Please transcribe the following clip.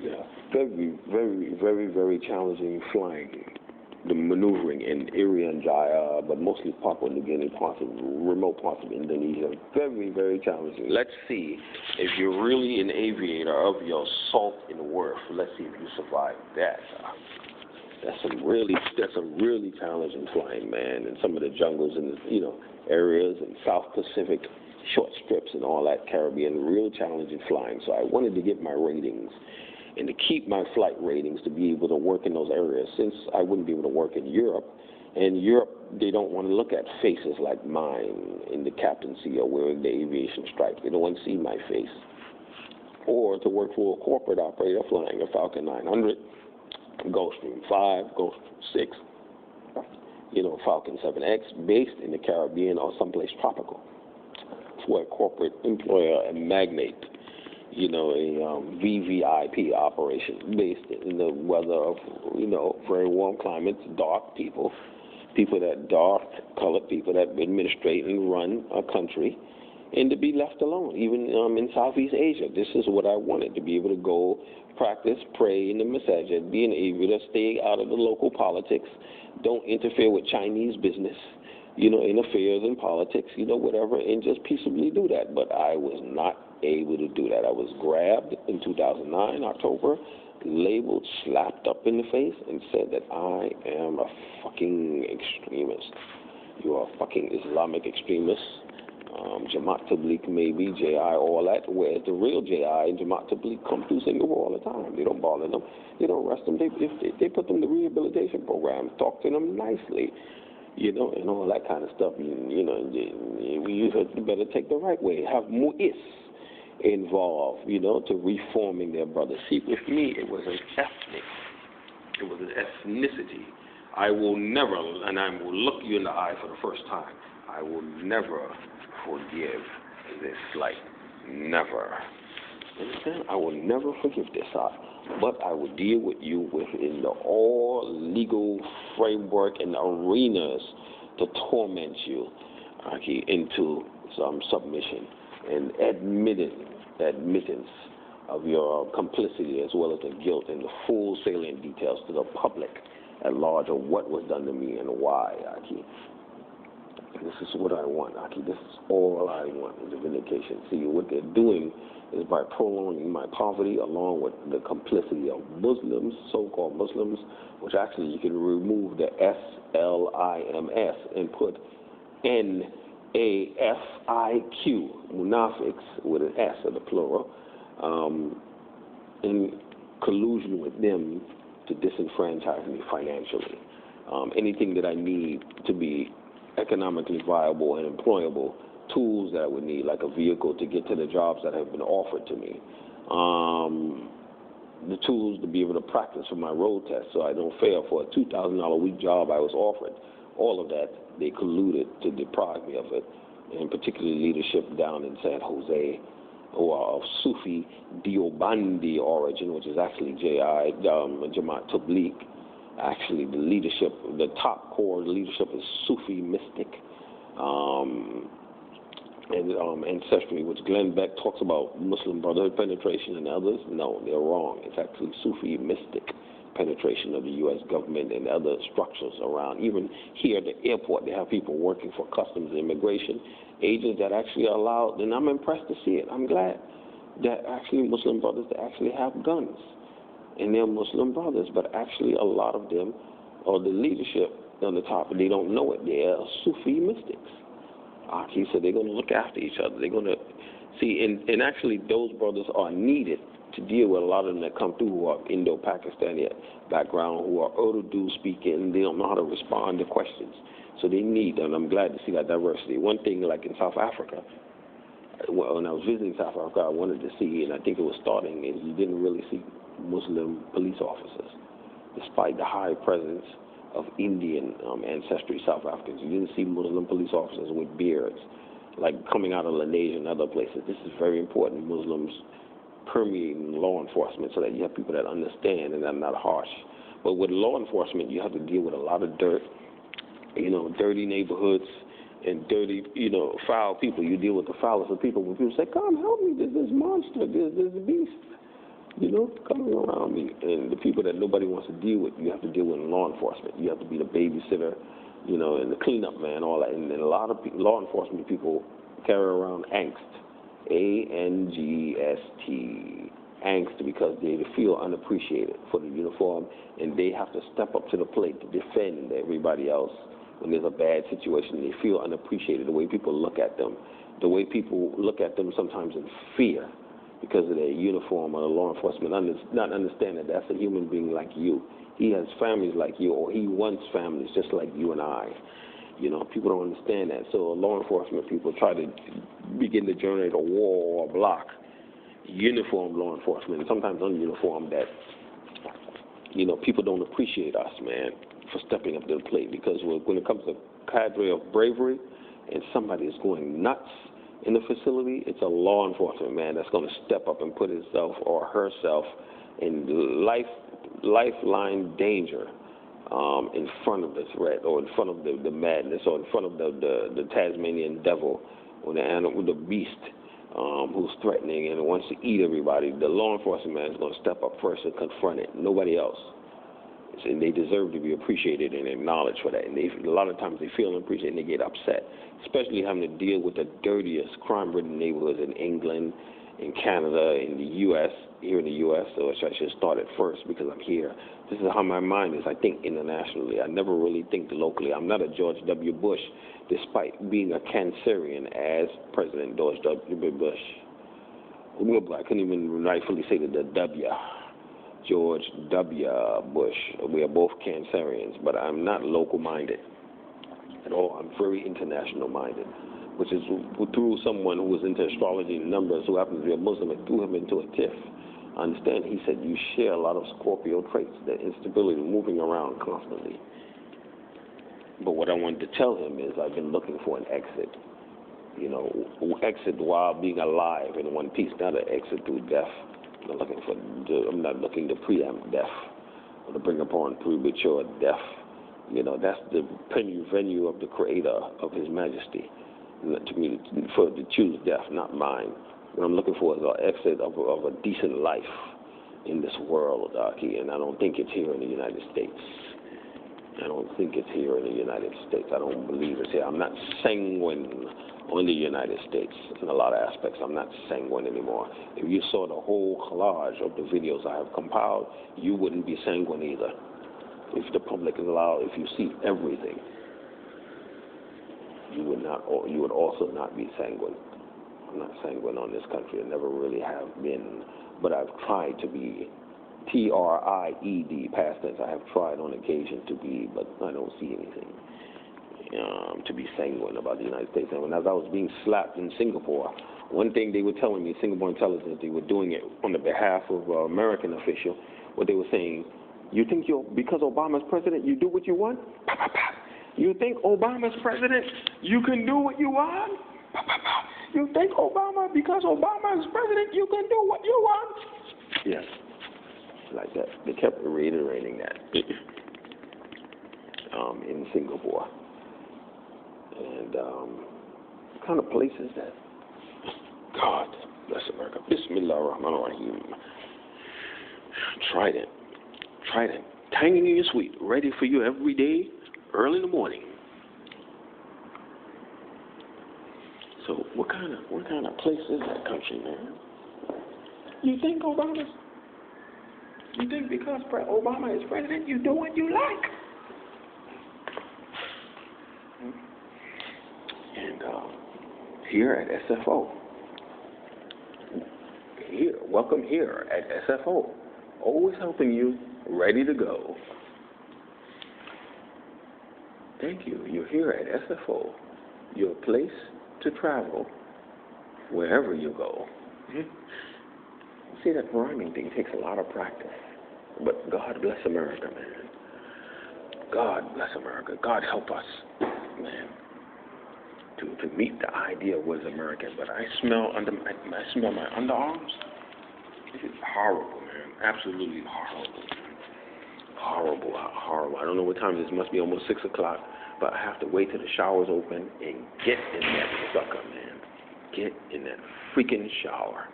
Yeah. Very, very, very, very challenging flying. The maneuvering in Irian Jaya, but mostly Papua New Guinea, parts of remote parts of Indonesia. Very, very challenging. Let's see if you're really an aviator of your salt and worth. Let's see if you survive that. That's some really challenging flying, man. And some of the jungles and areas in South Pacific, short strips and all that Caribbean, real challenging flying. So I wanted to get my ratings and to keep my flight ratings to be able to work in those areas, since I wouldn't be able to work in Europe. And Europe, they don't want to look at faces like mine in the captaincy or wearing the aviation stripe. They don't want to see my face. Or to work for a corporate operator flying a Falcon 900, Gulfstream 5, Gulfstream 6, Falcon 7X, based in the Caribbean or someplace tropical, for a corporate employer and magnate, a VVIP operation based in the weather of, very warm climates, dark people that dark-colored people that administrate and run a country, and to be left alone, even in Southeast Asia. This is what I wanted, to be able to go practice, pray in the masajid, being able to stay out of the local politics, don't interfere with Chinese business, in affairs and politics, whatever, and just peaceably do that. But I was not able to do that. I was grabbed in 2009, October, labeled, slapped up in the face, and said that I am a fucking extremist. You are a fucking Islamic extremist. Jamaat Tabligh, maybe, JI, all that, where the real JI and Jamaat Tabligh come through Singapore all the time. They don't bother them. They don't arrest them. They put them in the rehabilitation program, talk to them nicely, and all that kind of stuff. You better take the right way. Have mu'is involved, to reforming their brothers. See, with me, it was an ethnicity. I will never, and I will look you in the eye for the first time, I will never forgive this slight. Never. Understand? I will never forgive this. But I will deal with you within the all legal framework and arenas to torment you into some submission and admittance of your complicity, as well as the guilt and the full salient details to the public at large of what was done to me and why, This is what I want, This is all I want, is a vindication. See, what they're doing is by prolonging my poverty along with the complicity of Muslims, so-called Muslims, which actually you can remove the S-L-I-M-S and put N-A-F-I-Q, munafiqs, with an S in the plural, in collusion with them to disenfranchise me financially. Anything that I need to be economically viable and employable, tools that I would need, like a vehicle to get to the jobs that have been offered to me, the tools to be able to practice for my road test so I don't fail for a $2,000 a week job I was offered. All of that, they colluded to deprive me of it, and particularly leadership down in San Jose, who are of Sufi Deobandi origin, which is actually Jamaat Tabligh. Actually, the leadership, the top core leadership is Sufi mystic and ancestry, which Glenn Beck talks about Muslim brotherhood penetration and others. No, they're wrong. It's actually Sufi mystic penetration of the U.S. government and other structures around. Even here at the airport, they have people working for customs and immigration agents that actually are allowed, and I'm impressed to see it. I'm glad that actually Muslim brothers that actually have guns. And they're Muslim brothers, but actually a lot of them, or the leadership on the top, they don't know it. They're Sufi mystics. So they're going to look after each other. They're going to see, and actually those brothers are needed to deal with a lot of them that come through who are Indo-Pakistani background, who are Urdu speaking. They don't know how to respond to questions. So they need, and I'm glad to see that diversity. One thing, like in South Africa, when I was visiting South Africa, I wanted to see, and I think it was starting, is you didn't really see Muslim police officers, despite the high presence of Indian ancestry South Africans. You didn't see Muslim police officers with beards, like coming out of Lenasia and other places. This is very important. Muslims permeating law enforcement so that you have people that understand and are not harsh. But with law enforcement, you have to deal with a lot of dirt, dirty neighborhoods and dirty, foul people. You deal with the foulest of people. When people say, "Come help me, there's this monster, there's this beast," You know, coming around me. And the people that nobody wants to deal with, you have to deal with in law enforcement. You have to be the babysitter, you know, and the cleanup man, all that. And a lot of law enforcement people carry around angst. A-N-G-S-T. Angst, because they feel unappreciated for the uniform, and they have to step up to the plate to defend everybody else when there's a bad situation. They feel unappreciated, the way people look at them. The way people look at them sometimes in fear because of their uniform or the law enforcement, not understand that that's a human being like you. He has families like you, or he wants families just like you and I. You know, people don't understand that. So law enforcement people try to begin to generate a wall or a block. Uniformed law enforcement, and sometimes ununiformed, that, you know, people don't appreciate us, man, for stepping up to the plate. Because when it comes to cadre of bravery and somebody is going nuts in the facility, it's a law enforcement man that's going to step up and put himself or herself in lifeline danger in front of the threat, or in front of the madness, or in front of the Tasmanian devil, or the beast who's threatening and wants to eat everybody. The law enforcement man is going to step up first and confront it. Nobody else. And they deserve to be appreciated and acknowledged for that. And a lot of times they feel appreciated and they get upset, especially having to deal with the dirtiest crime-ridden neighborhoods in England, in Canada, in the U.S., here in the U.S., so I should start at first because I'm here. This is how my mind is. I think internationally. I never really think locally. I'm not a George W. Bush, despite being a Cancerian as President George W. Bush. I couldn't even rightfully say the W. George W. Bush. We are both Cancerians, but I'm not local-minded at all. I'm very international-minded, which is through someone who was into astrology and numbers, who happens to be a Muslim, and threw him into a tiff. I understand, he said, you share a lot of Scorpio traits, that instability, moving around constantly. But what I wanted to tell him is I've been looking for an exit. You know, exit while being alive in one piece, not an exit through death. I'm not looking to preempt death or to bring upon premature death. You know, that's the venue of the Creator of His Majesty. To me, to choose death, not mine. What I'm looking for is an exit of a decent life in this world, and I don't think it's here in the United States. I don't think it's here in the United States. I don't believe it's here. I'm not sanguine on the United States in a lot of aspects. I'm not sanguine anymore. If you saw the whole collage of the videos I have compiled, you wouldn't be sanguine either. If the public is allowed, if you see everything, you would also not be sanguine. I'm not sanguine on this country. I never really have been, but I've tried to be. T-R-I-E-D, past tense. I have tried on occasion to be, but I don't see anything to be sanguine about the United States. And as I was being slapped in Singapore, one thing they were telling me, Singapore intelligence, they were doing it on the behalf of an American official. What they were saying, you think because Obama's president, you do what you want? You think Obama's president, you can do what you want? You think because Obama is president, you can do what you want? Yes. Like that. They kept reiterating that in Singapore. And what kind of place is that? God bless America. Bismillah ar-Rahman ar-Rahim. Trident. Tangy and sweet. Ready for you every day, early in the morning. So what kind of place is that country, man? You think because Obama is president, you do what you like? And here at SFO, welcome here at SFO, always helping you, ready to go. Thank you. You're here at SFO, your place to travel wherever you go. See, that rhyming thing takes a lot of practice. But God bless America, man. God bless America. God help us, man, to meet the idea of what is American. But I smell my underarms. This is horrible, man. Absolutely horrible. Horrible. I don't know what time it is. It must be almost 6 o'clock. But I have to wait till the shower's open and get in that sucker, man. Get in that freaking shower.